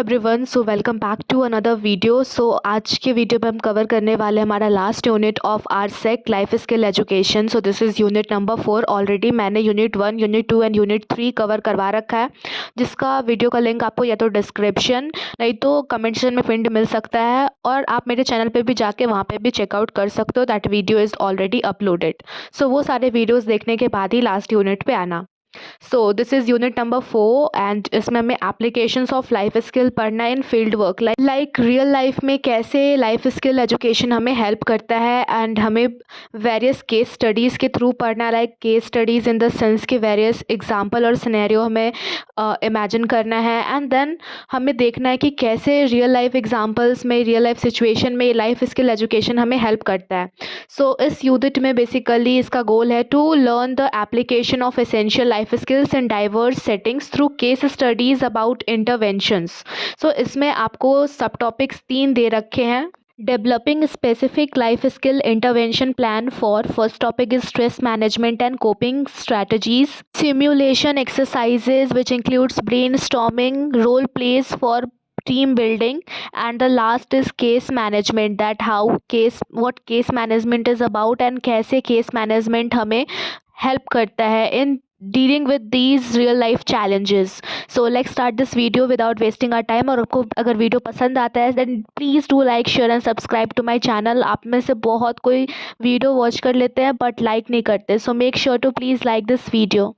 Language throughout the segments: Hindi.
Everyone, so welcome back to another video. आज के वीडियो में हम कवर करने वाले हैं हमारा last unit of our sec life skill education. So this is unit number 4। Already मैंने unit 1, unit 2 and unit 3 cover करवा रखा है, जिसका वीडियो का लिंक आपको या तो डिस्क्रिप्शन नहीं तो कमेंट सेक्शन में पिंड मिल सकता है, और आप मेरे चैनल पे भी जाके वहाँ पे भी चेकआउट कर सकते हो। That video is already uploaded. So वो सारे वीडियोज़ देखने के बाद ही लास्ट यूनिट पे आना। So this is unit number 4 and इसमें हमें एप्लीकेशंस ऑफ लाइफ स्किल पढ़ना है in field work. Like real life में कैसे लाइफ स्किल एजुकेशन हमें हेल्प करता है, एंड हमें वेरियस केस स्टडीज़ के थ्रू पढ़ना। Like case studies in the sense के वेरियस एग्जाम्पल और सिनेरियो हमें इमेजिन करना है, एंड देन हमें देखना है कि कैसे रियल लाइफ एग्जाम्पल्स में, रियल लाइफ सिचुएशन में लाइफ स्किल एजुकेशन हमें हेल्प करता है। सो इस यूनिट में बेसिकली इसका गोल है to learn the application of essential life skills in diverse settings through case studies about interventions. So इसमें आपको सब टॉपिक्स 3 दे रखे हैं। Developing specific life skill intervention plan for first topic is stress management and coping strategies, simulation exercises which includes brainstorming, role plays for team building, and the last is case management, that how what case management is about and कैसे case management हमें help करता है in dealing with these real life challenges. So let's start this video without wasting our time। और आपको अगर वीडियो पसंद आता है then please do like, share and subscribe to my channel। आप में से बहुत कोई वीडियो वॉच कर लेते हैं बट लाइक नहीं करते, so make sure to please like this video।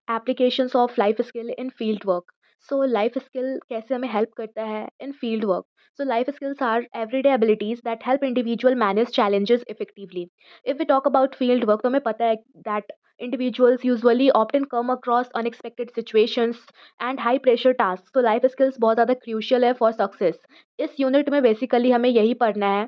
Applications of life skill in field work. So life skill कैसे हमें हेल्प करता है in field work. So life skills are everyday abilities that help individual manage challenges effectively. If we talk about field work, तो हमें पता है that individuals usually often come across unexpected situations and high pressure tasks। तो लाइफ स्किल्स बहुत ज़्यादा क्रूशियल है फॉर सक्सेस। इस यूनिट में बेसिकली हमें यही पढ़ना है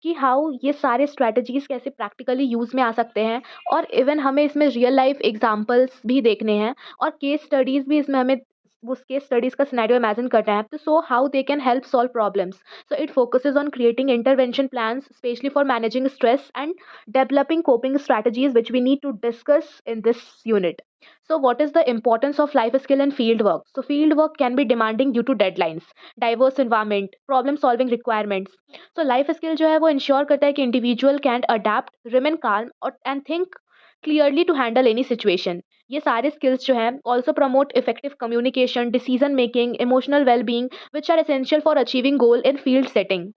कि हाउ ये सारे स्ट्रैटेजीज कैसे प्रैक्टिकली यूज़ में आ सकते हैं, और इवन हमें इसमें रियल लाइफ एग्जांपल्स भी देखने हैं और केस स्टडीज़ भी इसमें हमें उस केस स्टडीज़ का सिनेरियो इमेजिन करना है। तो so how they can help solve problems. So it focuses on creating intervention plans specially for managing stress and developing coping strategies, which we need to discuss in this unit। So what is the importance of life skill in field work? So field work can be demanding due to deadlines, diverse environment, problem solving requirements। So life skill जो है वो ensure करता है कि individual can adapt, remain calm and think clearly to handle any situation। ये सारे skills जो हैं also promote effective communication, decision making, emotional well-being, which are essential for achieving goal in field setting।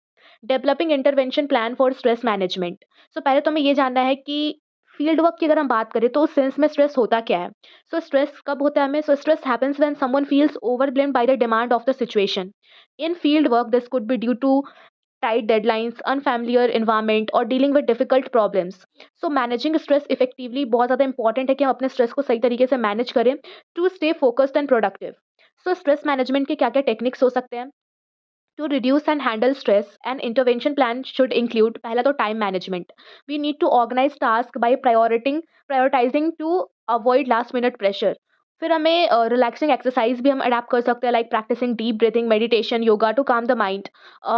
Developing intervention plan for stress management. So पहले तो हमें ये जानना है कि फील्ड वर्क की अगर हम बात करें तो उस सेंस में स्ट्रेस होता क्या है। सो स्ट्रेस कब होता है हमें? So stress happens when someone feels overwhelmed by the demand of the situation. In field work this could be due to tight deadlines, unfamiliar environment और dealing with difficult problems। So managing stress effectively बहुत ज़्यादा important है कि हम अपने stress को सही तरीके से manage करें to stay focused and productive। So stress management के क्या क्या techniques हो सकते हैं? To reduce and handle stress, an intervention plan should include पहला तो time management। We need to organize tasks by prioritizing to avoid last minute pressure। फिर हमें रिलैक्सिंग एक्सरसाइज भी हम अडेप्ट कर सकते हैं, like practicing deep breathing, meditation, yoga to calm the mind.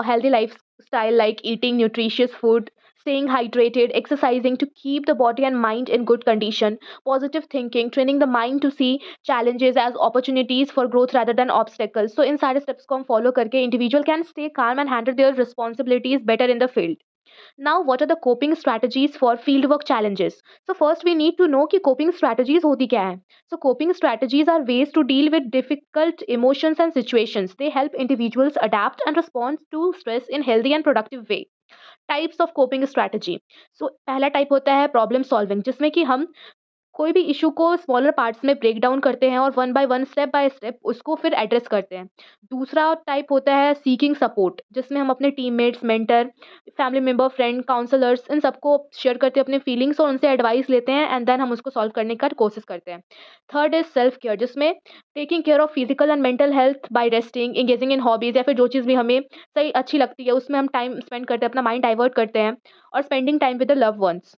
Healthy life style like eating nutritious food, staying hydrated, exercising to keep the body and mind in good condition, positive thinking, training the mind to see challenges as opportunities for growth rather than obstacles। So इन सारे steps को हम follow करके individual can stay calm and handle their responsibilities better in the field। Now, what are the coping strategies for fieldwork challenges? So first we need to know कि coping strategies होती क्या है। So coping strategies are ways to deal with difficult emotions and situations। They help individuals adapt and respond to stress in healthy and productive way। Types of coping strategy. So पहला टाइप होता है प्रॉब्लम सॉल्विंग, जिसमें कि हम कोई भी इशू को स्मॉलर पार्ट्स में ब्रेक डाउन करते हैं और one by one, step by step उसको फिर एड्रेस करते हैं। दूसरा टाइप होता है सीकिंग सपोर्ट, जिसमें हम अपने teammates, mentor, family member, friend, counsellors, इन सबको शेयर करते हैं अपने फीलिंग्स और उनसे एडवाइस लेते हैं, एंड देन हम उसको सॉल्व करने का कोशिश करते हैं। थर्ड इज सेल्फ केयर, जिसमें taking care of physical and mental health by resting, engaging in hobbies, या फिर जो चीज़ भी हमें सही अच्छी लगती है उसमें हम टाइम स्पेंड करते हैं, अपना माइंड डाइवर्ट करते हैं, और spending time with the love ones.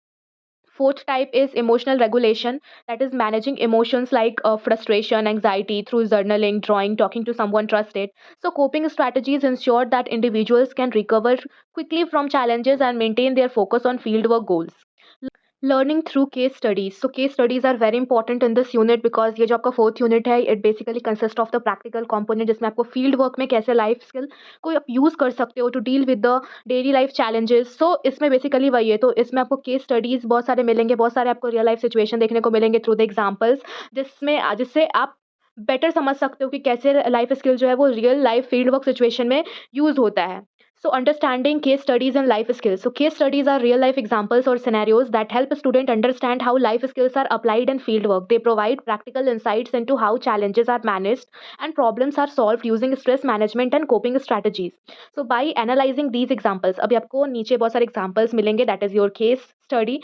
Fourth type is emotional regulation, that is managing emotions like frustration, anxiety through journaling, drawing, talking to someone trusted। So coping strategies ensure that individuals can recover quickly from challenges and maintain their focus on fieldwork goals। Learning through case studies. So case studies are very important in this unit because ये जो आपका फोर्थ यूनिट है it basically consist of the practical component, जिसमें आपको फील्ड वर्क में कैसे लाइफ स्किल को आप यूज कर सकते हो to deal with the daily life challenges. So इसमें बेसिकली वही है, तो इसमें आपको केस स्टडीज बहुत सारे मिलेंगे, बहुत सारे आपको रियल लाइफ सिचुएशन देखने को मिलेंगे थ्रू द एग्जाम्पल्स, जिससे आप बेटर समझ सकते हो कि कैसे लाइफ स्किल जो है वो real life field work situation में यूज होता है। So understanding case studies and life skills. So case studies are real life examples or scenarios that help a student understand how life skills are applied in field work. They provide practical insights into how challenges are managed and problems are solved using stress management and coping strategies. So by analyzing these examples, अभी आपको नीचे बहुत सारे examples मिलेंगे, that is your case study,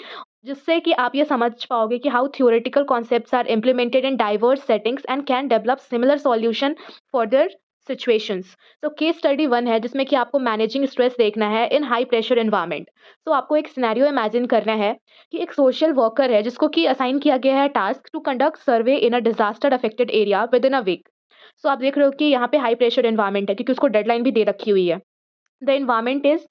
जिससे कि आप ये समझ पाओगे कि how theoretical concepts are implemented in diverse settings and can develop similar solution for their situations. तो केस स्टडी 1 है जिसमें कि आपको मैनेजिंग स्ट्रेस देखना है इन हाई प्रेशर एनवायरनमेंट। तो आपको एक सिनेरियो इमेजिन करना है कि एक सोशल वर्कर है जिसको कि असाइन किया गया है task to conduct survey in a disaster affected area within a week. So आप देख रहे हो कि यहाँ पे हाई प्रेशर एनवायरनमेंट है क्योंकि उसको डेडलाइन भी दे रखी हुई है। The environment is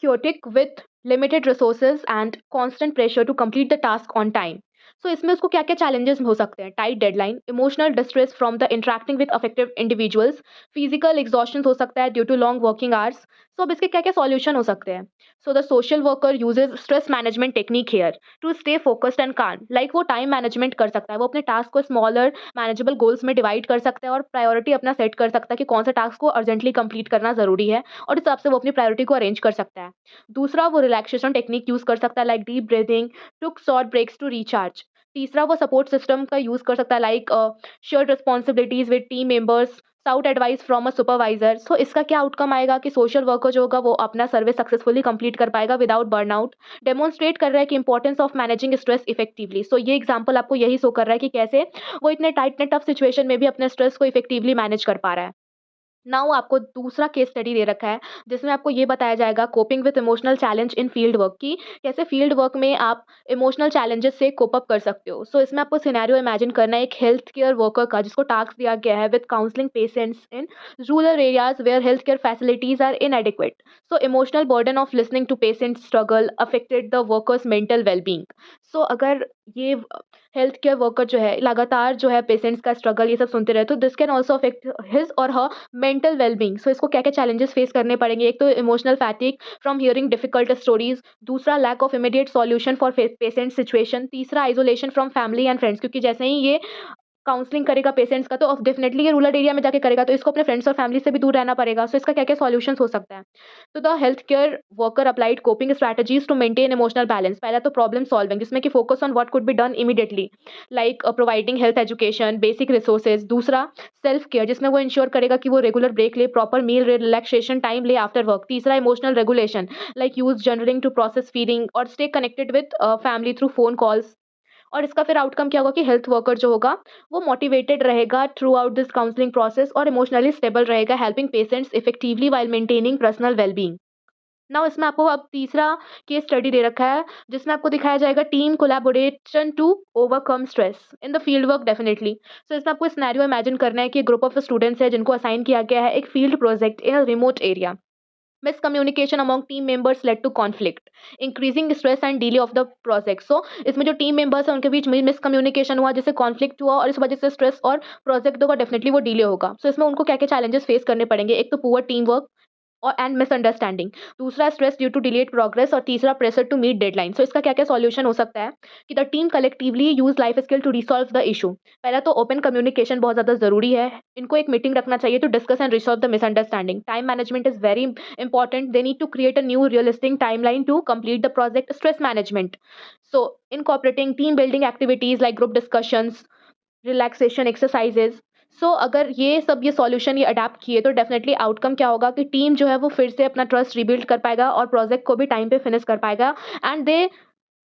chaotic with limited resources and constant pressure to complete the task on time. So इसमें उसको क्या क्या challenges हो सकते हैं? Tight deadline, emotional distress from the interacting with affected individuals, physical exhaustion हो सकता है due to long working hours. So अब इसके क्या क्या सॉल्यूशन हो सकते हैं? So the social worker uses stress management technique here to stay focused and calm. Like वो टाइम मैनेजमेंट कर सकता है, वो अपने टास्क को स्मॉलर मैनेजेबल गोल्स में डिवाइड कर सकता है और प्रायोरिटी अपना सेट कर सकता है कि कौन सा टास्क को अर्जेंटली कंप्लीट करना जरूरी है और इस हिसाब से वो अपनी प्रायोरिटी को अरेंज कर सकता है। दूसरा वो रिलैक्सेशन टेक्निक यूज कर सकता है like deep breathing, took short breaks to recharge. तीसरा वो सपोर्ट सिस्टम का यूज कर सकता है like shared responsibilities with team members, sought advice from a supervisor. So इसका क्या आउटकम आएगा कि सोशल वर्कर जो होगा वो अपना सर्विस सक्सेसफुली कंप्लीट कर पाएगा विदाउट बर्नआउट। डेमोन्स्ट्रेट कर रहा है कि importance of managing stress effectively. So ये एग्जांपल आपको यही शो कर रहा है कि कैसे वो इतने टाइट इतने टफ सिचुएशन में भी अपने स्ट्रेस को इफेक्टिवली मैनेज कर पा रहा है। नाउ आपको दूसरा केस स्टडी दे रखा है जिसमें आपको ये बताया जाएगा coping with emotional challenge in field work की कैसे फील्ड वर्क में आप इमोशनल चैलेंजेस से कोप अप कर सकते हो। सो इसमें आपको सिनेरियो इमेजिन करना है एक हेल्थ केयर वर्कर का जिसको टास्क दिया गया है with counselling patients in rural areas where health care facilities are inadequate. So emotional burden of listening to patient struggle affected the workers mental wellbeing. So अगर ये हेल्थ केयर वर्कर जो है लगातार जो है पेशेंट्स का स्ट्रगल ये सब सुनते रहे तो this can also affect his और हर मेंटल वेलबींग। सो इसको क्या क्या चैलेंजेस फेस करने पड़ेंगे? एक तो emotional fatigue from hearing difficult stories, दूसरा lack of immediate solution for patient situation, तीसरा isolation from family and friends क्योंकि जैसे ही ये काउंसलिंग करेगा पेशेंट्स का तो डेफिनेटली ये रूरल एरिया में जाके करेगा तो इसको अपने फ्रेंड्स और फैमिली से भी दूर रहना पड़ेगा। सो इसका क्या क्या सॉल्यूशंस हो सकता है? तो the health care worker applied coping strategies to maintain emotional balance. पहला तो प्रॉब्लम सॉल्विंग जिसमें कि focus on what could be done immediately like providing health education basic resources. दूसरा सेल्फ केयर जिसमें वो इंश्योर करेगा कि वो रेगुलर ब्रेक ले, प्रॉपर मील, रिलैक्सेशन टाइम ले आफ्टर वर्क। तीसरा emotional regulation like use journaling to process feeling और stay connected with family through phone calls. और इसका फिर आउटकम क्या होगा कि हेल्थ वर्कर जो होगा वो मोटिवेटेड रहेगा through out this counselling process और इमोशनली स्टेबल रहेगा helping patients effectively while maintaining personal wellbeing. Now इसमें आपको अब तीसरा केस स्टडी दे रखा है जिसमें आपको दिखाया जाएगा team collaboration to overcome stress in the field work definitely. So इसमें आपको सिनेरियो इमेजिन करना है कि ग्रुप ऑफ स्टूडेंट्स है जिनको असाइन किया गया है एक field project in a remote area. Miscommunication among team members led to conflict, increasing stress and delay of the project. So इसमें जो टीम मेंबर्स हैं उनके बीच में मिसकम्युनिकेशन हुआ जिससे कॉन्फ्लिक्ट हुआ और इस वजह से स्ट्रेस और प्रोजेक्ट होगा डेफिनेटली वो डिले होगा। सो इसमें उनको क्या क्या चैलेंजेस फेस करने पड़ेंगे? एक तो पुअर टीम वर्क और एंड मिसअंडरस्टैंडिंग, दूसरा stress due to delayed progress और तीसरा pressure to meet deadline. So इसका क्या क्या सॉल्यूशन हो सकता है कि the team collectively use life skill to resolve the issue. पहला तो ओपन कम्युनिकेशन बहुत ज़्यादा जरूरी है, इनको एक मीटिंग रखना चाहिए to discuss and resolve the misunderstanding. Time management is very important, they need to create a new realistic timeline to complete the project. Stress management, so incorporating team building activities like group discussions, relaxation exercises. So अगर ये सॉल्यूशन ये अडेप्ट किए तो डेफिनेटली आउटकम क्या होगा कि टीम जो है वो फिर से अपना ट्रस्ट रिबिल्ड कर पाएगा और प्रोजेक्ट को भी टाइम पे फिनिश कर पाएगा and they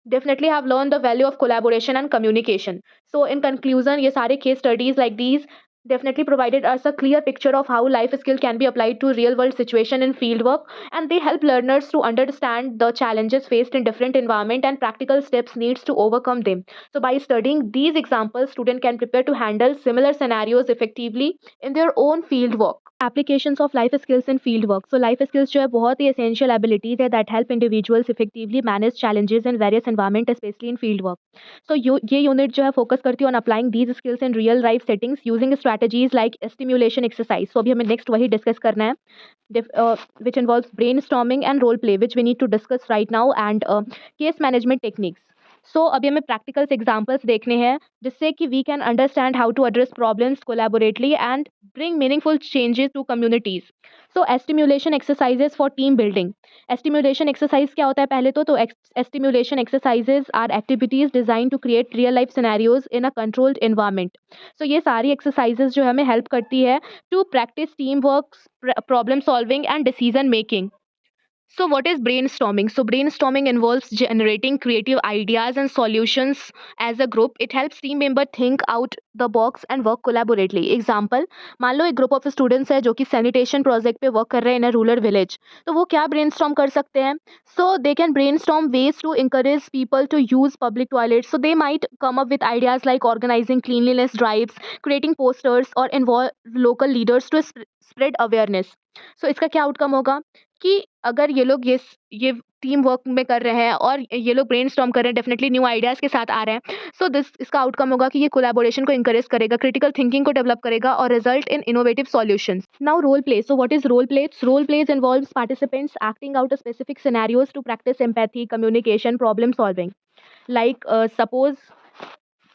definitely have learned the value of collaboration and communication. So in conclusion, ये सारे case studies like these definitely provided us a clear picture of how life skill can be applied to real world situation in field work, and they help learners to understand the challenges faced in different environment and practical steps needs to overcome them. So by studying these examples, student can prepare to handle similar scenarios effectively in their own field work. Applications of life skills in field work. So life skills जो है बहुत ही एसेंशियल एबिलिटीज है that help individuals effectively manage challenges in various environment specially in field work. So ये यूनिट जो है फोकस करती है on applying these skills in real life settings using strategies like stimulation exercise. So अभी हमें नेक्स्ट वही डिस्कस करना है which involves brainstorming and role play, which we need to discuss right now, and case management techniques. So अभी हमें practicals examples देखने हैं जिससे कि we can understand how to address problems collaboratively and bring meaningful changes to communities. So stimulation exercises for team building. Stimulation exercise क्या होता है पहले तो stimulation exercises are activities designed to create real life scenarios in a controlled environment. So ये सारी exercises जो हमें help करती है to practice teamwork, problem solving, and decision making. So, what is brainstorming? So, brainstorming involves generating creative ideas and solutions as a group. It helps team member think out the box and work collaboratively. Example, मान लो एक ग्रुप ऑफ स्टूडेंट्स है जो कि सैनिटेशन प्रोजेक्ट पे वर्क कर रहे हैं इन अ रूरल विलेज, तो वो क्या ब्रेनस्टॉर्म कर सकते हैं? So they can brainstorm ways to encourage people to use public toilets. So they might come up with ideas like organizing cleanliness drives, creating posters, or involve local leaders to spread awareness. So इसका क्या आउटकम होगा कि अगर ये लोग ये टीम वर्क में कर रहे हैं और ये लोग ब्रेनस्टॉर्म कर रहे हैं, डेफिनेटली न्यू आइडियाज़ के साथ आ रहे हैं, सो दिस इसका आउटकम होगा कि ये कोलैबोरेशन को इंकरेज करेगा, क्रिटिकल थिंकिंग को डेवलप करेगा और result in innovative solutions. Now role play. So what is role play? Role plays involves participants acting out specific scenarios to practice empathy, communication, problem solving. Like suppose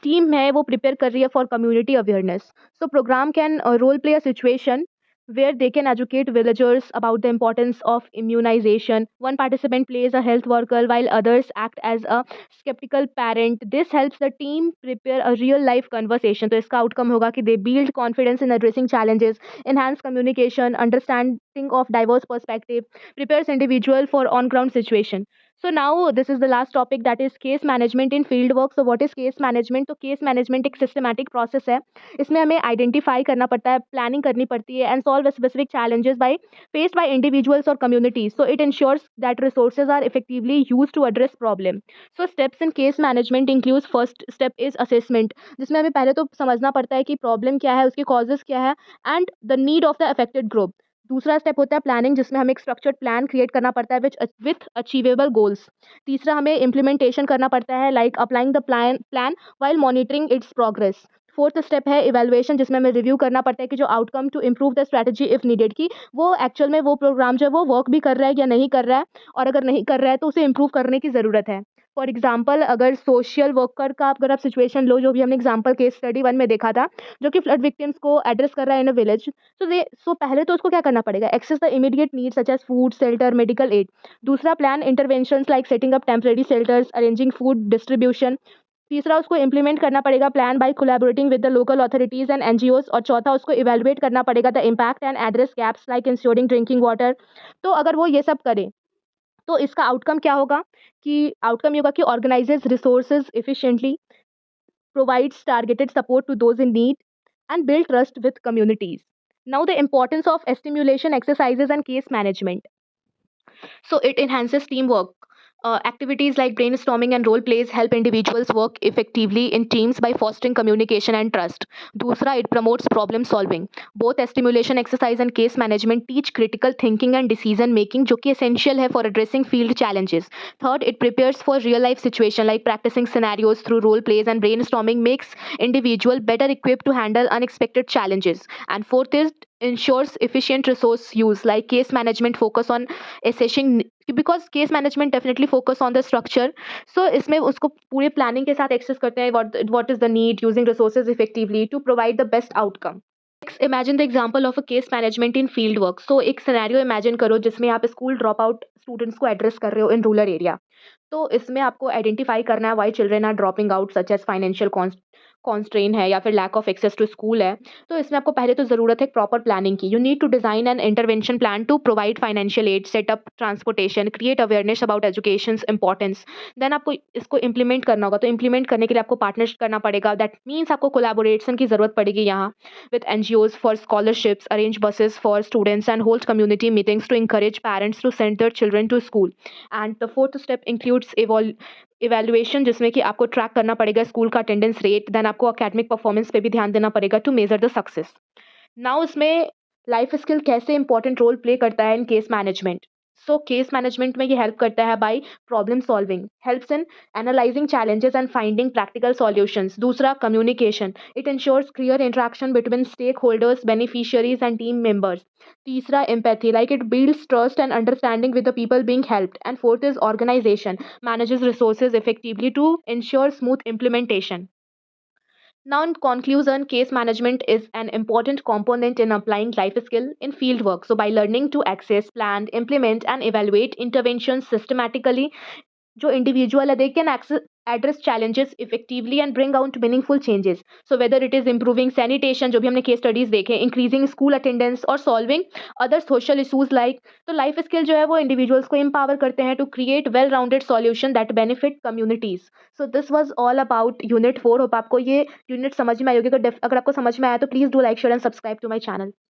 team है वो प्रिपेयर कर रही है for community awareness, so program can role play a situation where they can educate villagers about the importance of immunization. One participant plays a health worker while others act as a skeptical parent. This helps the team prepare a real life conversation. तो इसका outcome होगा कि they build confidence in addressing challenges, enhance communication, understanding of diverse perspective, prepares individual for on ground situation. So now this is the last topic, that is case management in field work. So what is case management? तो case management एक systematic process है. इसमें हमें आइडेंटिफाई करना पड़ता है, प्लानिंग करनी पड़ती है and solve specific challenges by faced by individuals और communities. So it ensures that resources are effectively used to address problem. So steps in case management includes first step is assessment, जिसमें हमें पहले तो समझना पड़ता है कि प्रॉब्लम क्या है, उसके कॉजेज क्या है and the need of the affected group. दूसरा स्टेप होता है प्लानिंग, जिसमें हमें एक स्ट्रक्चर्ड प्लान क्रिएट करना पड़ता है विथ अचीवेबल गोल्स. तीसरा हमें इम्प्लीमेंटेशन करना पड़ता है like applying the plan while monitoring its progress. Fourth step है इवेलुएशन, जिसमें हमें रिव्यू करना पड़ता है कि जो outcome to improve the strategy if needed, कि वो एक्चुअल में वो प्रोग्राम जो है वो वर्क भी कर रहा है या नहीं कर रहा है, और अगर नहीं कर रहा है तो उसे इम्प्रूव करने की ज़रूरत है. फॉर एग्जाम्पल, अगर सोशल वर्कर का अगर आप सिचुएशन लो, जो भी हमने एग्जाम्पल केस स्टडी 1 में देखा था, जो कि फ्लड विक्टिम्स को एड्रेस कर रहा है इन अ विलेज, सो पहले तो उसको क्या करना पड़ेगा? Assess the immediate need such as food, shelter, medical aid. दूसरा, plan interventions like setting up temporary shelters, arranging food distribution. तीसरा, उसको इम्प्लीमेंट करना पड़ेगा plan by collaborating with the local authorities and NGOs. और चौथा, उसको इवेलुएट करना पड़ेगा the impact and address gaps like ensuring drinking water. तो अगर वो ये सब करे तो इसका आउटकम क्या होगा? कि आउटकम ये होगा कि organises resources efficiently, provides targeted support to those in need, and build trust with communities. Now, the importance of stimulation exercises and case management. So it enhances teamwork. Activities like brainstorming and role plays help individuals work effectively in teams by fostering communication and trust. दूसरा, it promotes problem solving. Both stimulation exercise and case management teach critical thinking and decision making, जो कि essential है for addressing field challenges. Third, it prepares for real life situation like practicing scenarios through role plays and brainstorming makes individual better equipped to handle unexpected challenges. And fourth is ensures efficient resource use like case management focus on assessing, because case management definitely focus on the structure. So इसमें उसको पूरे प्लानिंग के साथ एक्सेस करते हैं what is the need, using resources effectively to provide the best outcome. Next, imagine the example of a case management in field work. So एक सिनेरियो इमेजिन करो जिसमें आप स्कूल ड्रॉप आउट स्टूडेंट्स को एड्रेस कर रहे हो इन रूरल एरिया. तो इसमें आपको आइडेंटिफाई करना है why children are dropping out, such as financial constraint है या फिर lack of access to school है. तो इसमें आपको पहले तो ज़रूरत है प्रॉपर प्लानिंग की. You need to design an intervention plan to provide financial aid, set up transportation, create awareness about education importance. Then आपको इसको इंप्लीमेंट करना होगा. तो इंप्लीमेंट करने के लिए आपको पार्टनरशिप करना पड़ेगा. दैट मीन्स आपको कोलैबोरेशन की ज़रूरत पड़ेगी यहाँ with NGOs for scholarships, arrange buses for students, and hold community meetings to encourage parents to send their children to school. And the fourth step includes evaluation, जिसमें कि आपको ट्रैक करना पड़ेगा स्कूल का अटेंडेंस रेट. देन आपको अकेडमिक परफॉर्मेंस पे भी ध्यान देना पड़ेगा to measure the success. Now इसमें लाइफ स्किल कैसे इंपॉर्टेंट रोल प्ले करता है in case management. So case management में ये हेल्प करता है by problem solving, helps in analysing challenges and finding practical solutions. दूसरा, communication, it ensures clear interaction between stakeholders, beneficiaries and team members. तीसरा, empathy, like it builds trust and understanding with the people being helped. And fourth is organisation, manages resources effectively to ensure smooth implementation. Now, in conclusion, case management is an important component in applying life skill in field work. So, by learning to access, plan, implement, and evaluate interventions systematically, जो individual है, they can address challenges effectively and bring out meaningful changes. So whether it is improving sanitation, जो भी हमने case studies देखे, increasing school attendance or solving other social issues like, तो life skill जो है वो individuals को empower करते हैं to create well-rounded solution that benefit communities. So this was all about unit 4. Hope आपको ये unit समझ में आई होगी। अगर आपको समझ में आया तो please do like, share and subscribe to my channel.